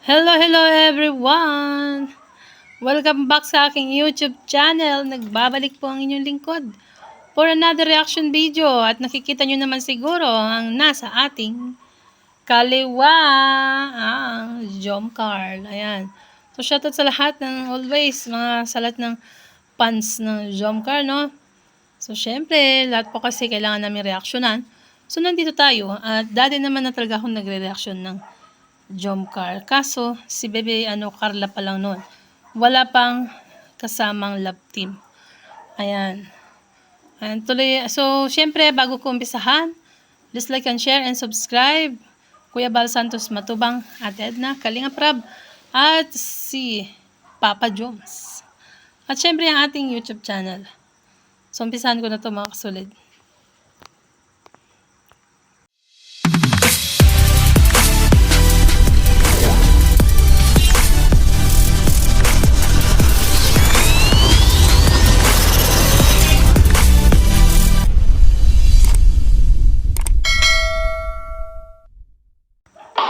Hello everyone! Welcome back sa aking YouTube channel. Nagbabalik po ang inyong lingkod for another reaction video. At nakikita nyo naman siguro ang nasa ating kaliwa, ang Jomcarl. Ayan. So shoutout sa lahat ng always, mga salat ng fans ng Jomcarl, no? So syempre, lahat po kasi kailangan namin reaksyonan. So nandito tayo. At dati naman na talaga akong nagre-reaction ng Jomcarl. Kaso, si Bebe Carla pa lang noon. Wala pang kasamang love team. Ayan. Ayan, tuloy. So, syempre, bago ko umpisahan, please like and share and subscribe. Kuya Bal Santos Matubang, Ate Edna, Kalinga Prab, at si Papa Jones. At syempre, ang ating YouTube channel. So, umpisahan ko na to mga kasulid.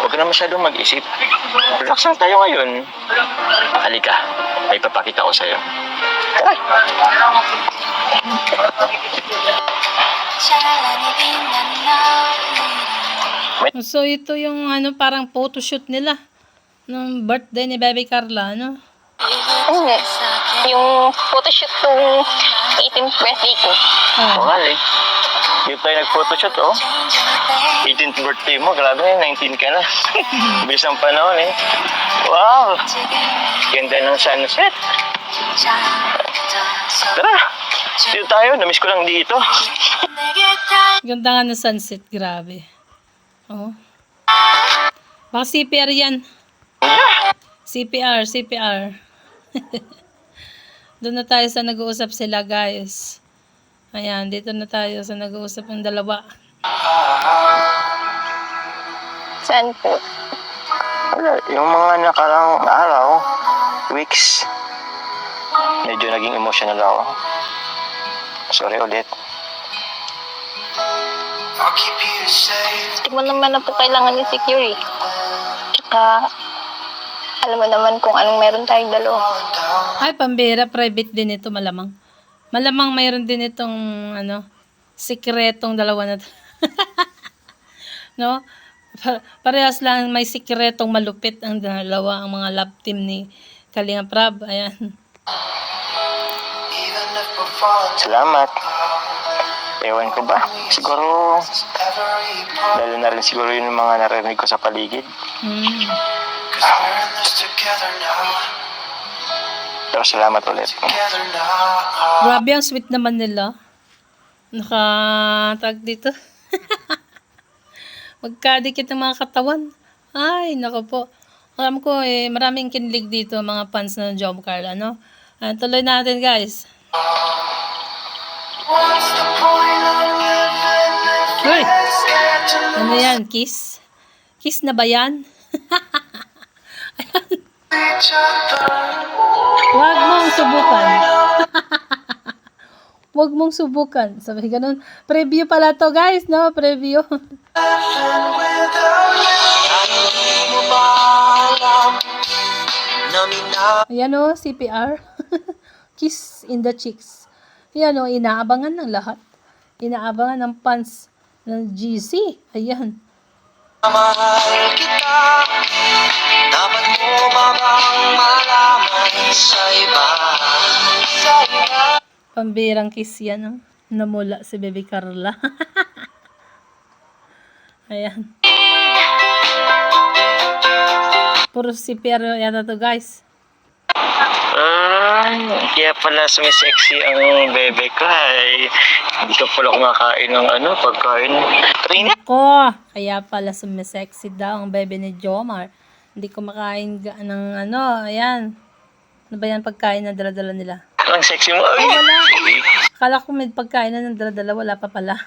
Huwag ka na masyadong mag-isip. Relax lang tayo ngayon. Halika, may papakita ko sa'yo. Tara! So, ito yung parang photoshoot nila ng birthday ni Bebe Carla, Yung photoshoot ng 18th birthday ko. Oo nga eh. Yung tayo nag-photoshoot, oh. 18th birthday mo, grabe, 19 ka na. Bilis ang panahon eh. Wow! Ganda ng sunset. Tara! Dito tayo, namiss ko lang dito. Ganda nga ng sunset, grabe. Oh. Baka CPR yan. CPR. Doon na tayo sa nag-uusap sila, guys. Ayan, dito na tayo sa nag-uusap ng dalawa. Saan po? Wala, yung mga nakarang araw, weeks, medyo naging emotional ako. Sorry ulit. Hindi mo naman na po kailangan i-secure eh. Tsaka, alam mo naman kung anong meron tayong dalawa. Ay, pambira, private din ito, malamang. Malamang mayroon din itong, sikretong dalawa na to. No? Parehas lang may sikretong malupit ang dalawa, ang mga love team ni Kalinga Prab. Ayan. Salamat. Ewan ko ba? Siguro, lalo na rin siguro yung mga narinig ko sa paligid. Pero salamat ulit. Grabe, ang sweet naman nila. Nakatag dito. Magkadikit ng mga katawan. Ay, nako po. Alam ko maraming kinlig dito mga fans ng Jomcarl, tuloy natin, guys. Hoy! Ano yan? Kiss? Kiss na ba yan? Huwag mong subukan. Huwag mong subukan. Sabi ganun. Preview pala to, guys, no? Preview. Ayan o, CPR. Kiss in the cheeks. Ayan o, inaabangan ng lahat. Inaabangan ng fans ng GC. Ayan. Mahal kita, dapat mo mabang malaman sa iba. Pambirang kiss yan, namula si Bebe Carla. Ayan. Puro CPR yata to, guys. Kaya pala sumisexy ang bebe ko ay hindi ka pala kumakain ng pagkain. Trina? Ko, kaya pala sumisexy daw ang bebe ni Jomar. Hindi ko makain ng ayan. Ano ba yan pagkain na dala-dala nila? Ang sexy mo. Ay, wala. Akala ko may pagkain na ng dala-dala, wala pa pala.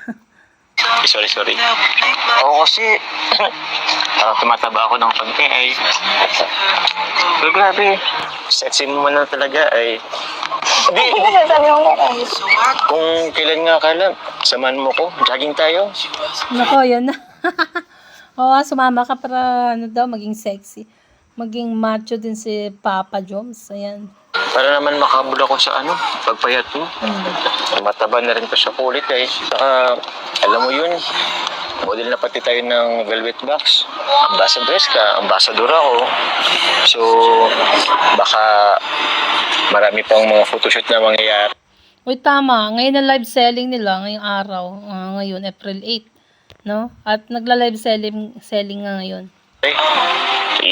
Sorry. Oo kasi, tumataba ako ng konti ay. Pero grabe, sexy mo man na talaga ay. Hindi. Kung kailan nga kailan, samahan mo ko, jogging tayo. Nako, yan na. Oo, sumama ka para maging sexy. maging macho din si Papa Joms. Ayan. Para naman makabula ko sa pagpayat mo. Mataba na rin pa sa kulit eh. Saka, alam mo yun, model na pati tayo ng velvet box. Ambassadors ka, ambassador ako. So, baka marami pang mga photoshoot na mangyayari. Uy, tama. Ngayon na live selling nila, ngayong araw. Ngayon, April 8. No? At nagla-live selling nga ngayon.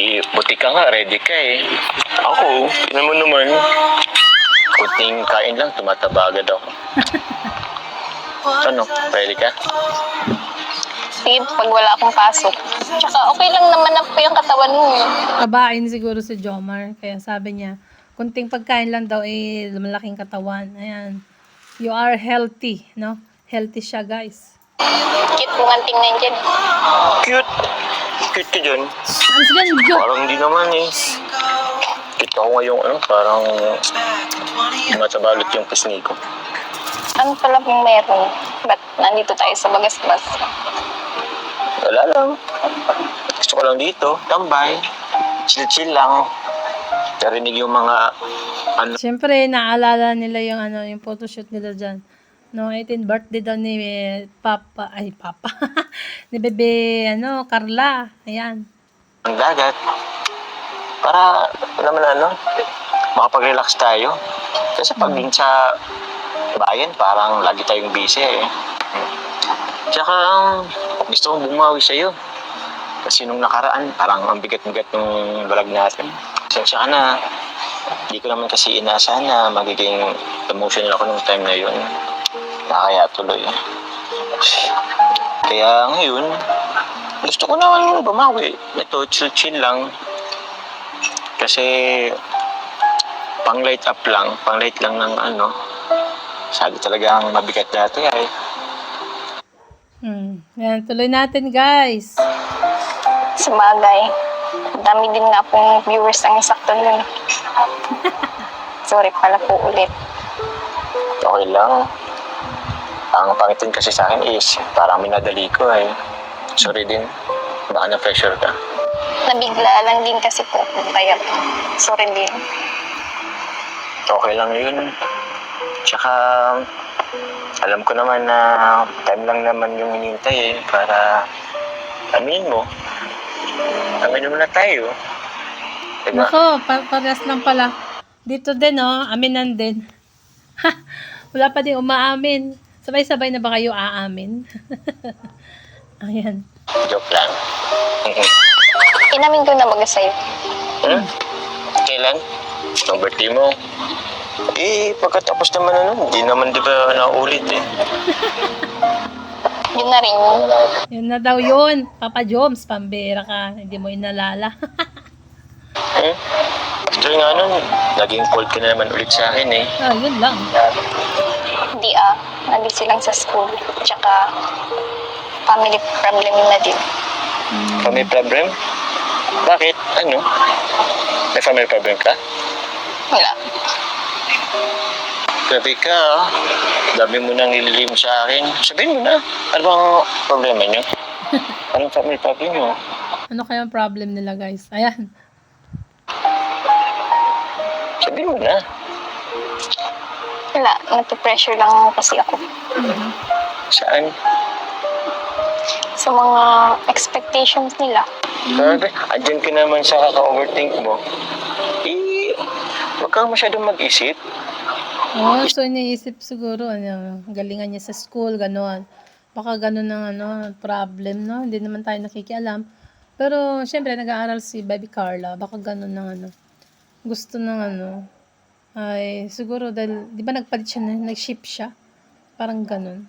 Buti ka nga, ready ka eh. Ako, tinan mo naman. Kunting kain lang, tumataba agad ako. Ano, ready ka? Sige, pag wala akong pasok. Tsaka okay lang naman na po yung katawan mo. Kabain siguro si Jomar. Kaya sabi niya, kunting pagkain lang daw lumalaking katawan. Ayan. You are healthy, no? Healthy siya, guys. Cute mo nga tingnan dyan. Cute. Cute ka dyan. Alis ganda. Parang hindi naman eh. Cute ako ngayong parang matabalot yung pisngi ko. Ano pala pong meron? Ba't nandito tayo sa Bagasbas? Wala lang. Gusto ko lang dito, tambay. Chill-chill lang. Narinig yung mga Siyempre, naalala nila yung yung photoshoot nila dyan. No, 18th birthday daw ni Papa, ni Bebe, Carla. Ayan. ang dagat. Para naman makapag-relax tayo. Kasi pag din sa bayan, parang lagi tayong busy eh. Tsaka gusto kong bumawi sa'yo. Kasi nung nakaraan, parang ang bigat-bigat nung vlog natin. Pasensya ka na. Hindi ko naman kasi inaasahan na magiging emotional ako nung time na yun. Nakakaya tuloy. Kaya ngayon, gusto ko naman bumawi. Ito, chill-chill lang. Kasi pang light up lang, pang light lang ng sabi talaga ang mabigat dati ay. Ayan, tuloy natin, guys. Sa bagay, dami din nga pong viewers ang isakto nun. Sorry pala po ulit. Okay lang. Ang pangitin kasi sa akin is parang minadali ko eh. Sorry din. Baka na-pressure ka. Nabigla lang din kasi po. Kaya sorry din. Okay lang yun. Tsaka alam ko naman na time lang naman yung hinintay eh para aminin mo. Aminin mo na tayo. Diba? Nako, parehas lang pala. Dito din, aminan din. Wala pa din umaamin. Sabay-sabay na ba kayo aamin? Ayan. Joke lang. Inamin ko na baga sa'yo. Kailan? Ang birthday mo? Pagkatapos naman hindi naman di ba naulit eh. Yun na rin yun. Yun na daw yun. Papa Joms, pambera ka. Hindi mo inalala. After nga nun, naging cold ka na naman ulit sa akin eh. Yun lang. Hindi nabisi lang sa school. Tsaka family problem na din. Family problem? Bakit? Ano? May family problem ka? Wala. Grabe ka Dami mo nang nililim sa akin. Sabihin mo na. Ano bang problema niyo? Anong family problem niyo? Ano kaya ang problem nila, guys? Ayan. Sabihin mo na. Wala. Nape-pressure lang kasi ako. Saan? Sa mga expectations nila. Grabe, andyan ka naman sa kaka-overthink mo. Huwag kang masyadong mag-isip. So iniisip siguro, galingan niya sa school, gano'n. Baka gano'n ang problem, no? Hindi naman tayo nakikialam. Pero, syempre, nag-aaral si Baby Carla. Baka gano'n gusto ay, siguro, dahil, di ba nagpalit siya, nag-ship siya? Parang gano'n.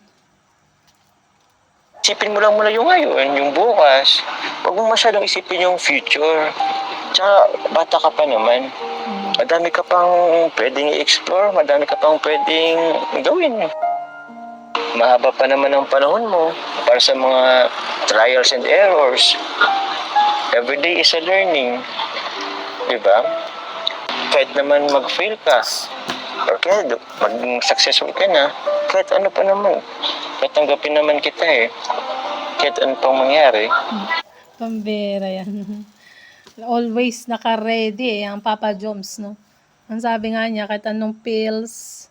Isipin mo lang muna yung ngayon, yung bukas. Huwag mo masyadong isipin yung future. Tsaka, bata ka pa naman. Madami ka pang pwedeng i-explore, madami ka pang pwedeng gawin. Mahaba pa naman ang panahon mo para sa mga trials and errors. Every day is a learning. Diba? Kahit naman mag-fail ka, or kahit maging successful ka na, kahit ano pa naman, tatanggapin naman kita eh. Kahit ano pang mangyari. Pambera yan. always naka-ready ang Papa Joms, no? Ang sabi nga niya, kahit anong pills,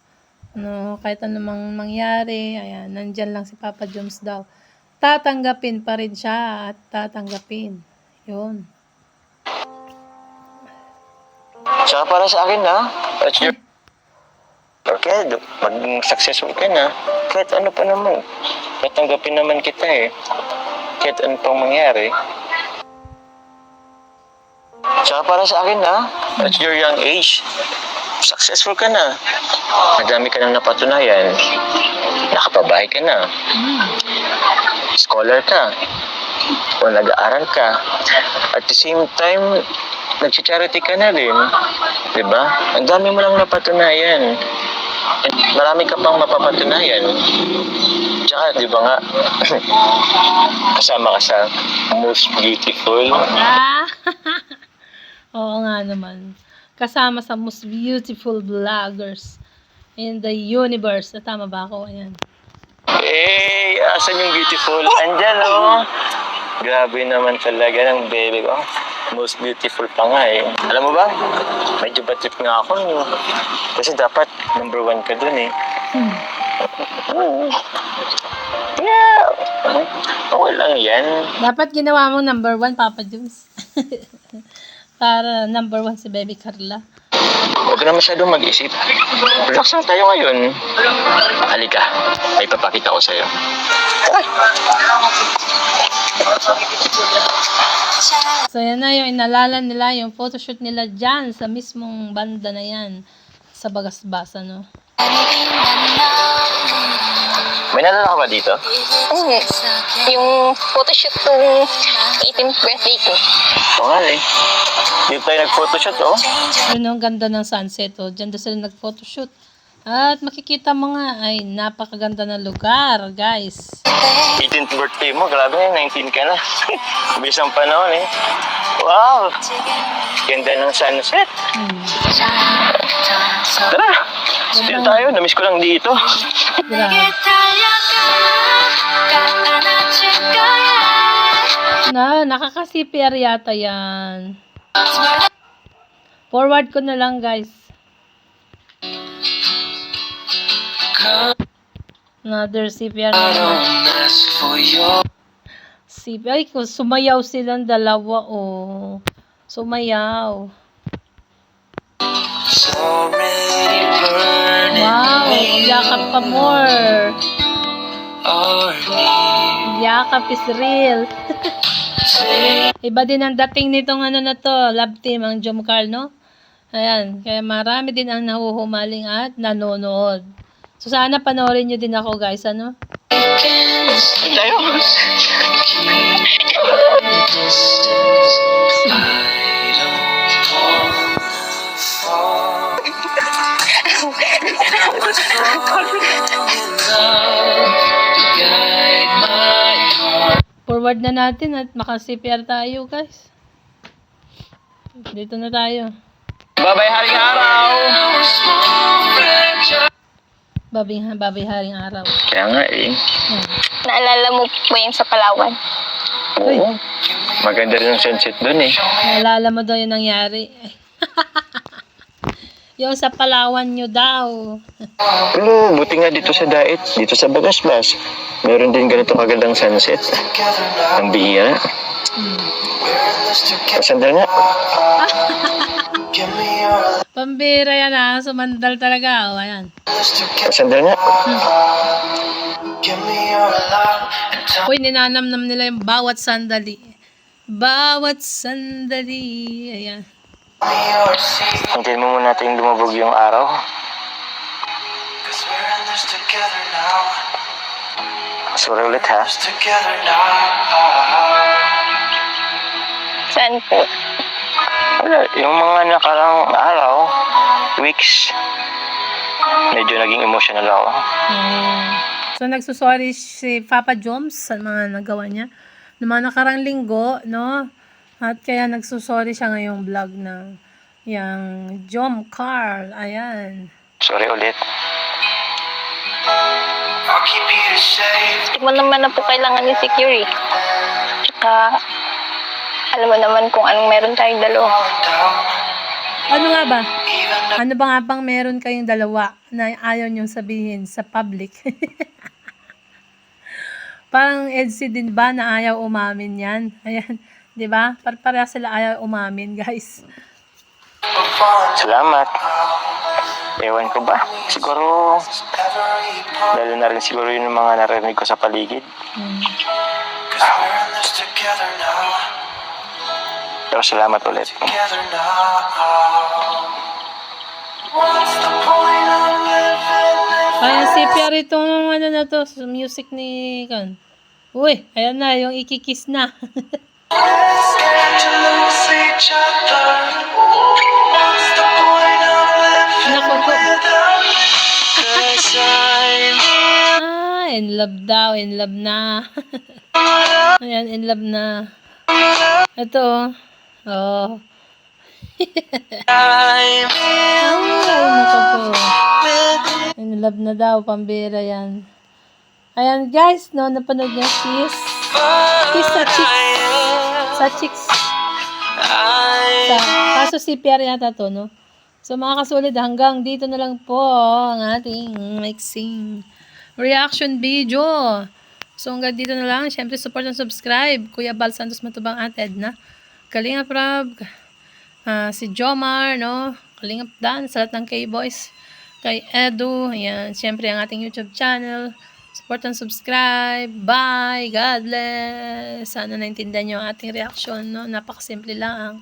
no, kahit anong mangyari, ayan, nandyan lang si Papa Joms daw. Tatanggapin pa rin siya at tatanggapin. Yun. Tsaka para sa akin na, okay, maging successful ka na, kahit ano pa naman, tatanggapin naman kita eh. Kahit ano pang mangyari. Tsaka para sa akin na, at your young age, successful ka na. Madami ka nang napatunayan. Nakapabahay ka na. Scholar ka. O nag-aaral ka. At the same time, nag-charity ka na rin. Diba? Ang dami mo lang napatunayan. And marami ka pang mapapatunayan. Tsaka, di ba nga, kasama ka sa most beautiful. Ah! Oo nga naman. Kasama sa most beautiful vloggers in the universe. Tama ba ako? Ayan. Eh, asan yung beautiful? Andyan, oh. Grabe naman talaga ng baby ko. Most beautiful pa nga eh. Alam mo ba? Medyo batrip nga ako. Kasi dapat number 1 ka dun eh. Yeah. Okay lang yan. Dapat ginawa mo number 1, Papa Joms. Para number 1 si Baby Carla. Huwag ka na masyadong mag-isip. Relax lang tayo ngayon. Halika, may papakita ko sa'yo. So yan na yung inalala nila, yung photoshoot nila dyan sa mismong banda na yan. Sa Bagasbas, ano. May nalala ka ba dito? Yung photoshoot tong 18th birthday ko. Oo nga eh. Dito tayo nag-photoshoot, oh. Yun ang ganda ng sunset, oh. Diyan daw sila nag-photoshoot. At makikita mo nga, ay napakaganda ng lugar, guys. 18th birthday mo, grabe, 19 ka na. Bisang panahon eh. Wow! Ganda ng sunset. Tara! Dito tayo, namiss ko lang dito. Grabe. Nakaka-CPR yata yan. Forward ko na lang, guys. Another CPR na naman. CPR. Ay, sumayaw silang dalawa, oh. Sumayaw. Wow, yakap pa more. Yakap is real. Iba din ang dating nitong ano na to, love team, ang Jomcar, no? Ayan, kaya marami din ang nahuhumaling at nanonood. So sana panoorin nyo din ako, guys, ano? Tayo. Forward na natin at maka-CPR tayo, guys. Dito na tayo. Babay haring araw! Babay haring araw. Kaya nga eh. Naalala mo po yung sa Palawan? Oo. Maganda rin ang sunset dun eh. Naalala mo daw yung nangyari. Yung sa Palawan nyo daw. Pero buti nga dito sa Daet, dito sa Bagasbas, meron din ganito kagandang sunset. Ang bihira. Sandal nga. Pambira yan, ha. Sumandal talaga. O, ayan. Sandal nga. Uy, ninanamnam nila yung bawat sandali. Bawat sandali. Ayan. Hintayin mo muna natin lumabog yung araw. Sorry ulit ha. Saan po? Wala, yung mga nakarang araw, weeks, medyo naging emotional ako. So, nagsusorry si Papa Joms sa mga nagawa niya. Noong mga nakarang linggo, no? At kaya nagsusorry siya ngayong vlog na yung Jomcar. Ayan. Sorry ulit. Hindi mo naman na po kailangan ni Security. Tsaka, alam mo naman kung anong meron tayong dalawa. Ano nga ba? Ano ba nga bang meron kayong dalawa na ayaw niyong sabihin sa public? Parang EDC din ba na ayaw umamin yan? Ayan, di ba? Pareha sila ayaw umamin, guys. Salamat. Ewan ko ba? Siguro, lalo na rin siguro yun yung mga narinig ko sa paligid. Pero salamat ulit. Parang si Pierre itong ano na to, sa music ni Kan. Uy, ayan na, yung ikikiss na. Naku po. In love daw, in love na. Ayan, in love na. Ito, oh. Ay, naku po. In love na daw, pambira yan. Ayan guys, no, napanood niya kiss sa chicks. Sa chicks. Kaso si Pierre yata to, no? So mga kasulid, hanggang dito na lang po ang ating mixing reaction video. So hanggang dito na lang. Siyempre support and subscribe. Kuya Bal Santos Matubang Ated na. Kalingap Rab. Si Jomar, no? Kalingap Dan. Sa lahat ng K-Boys. Kay Edu. Ayan. Siyempre ang ating YouTube channel. Support and subscribe. Bye. God bless. Sana naintindihan nyo ang ating reaction, no? Napakasimple lang.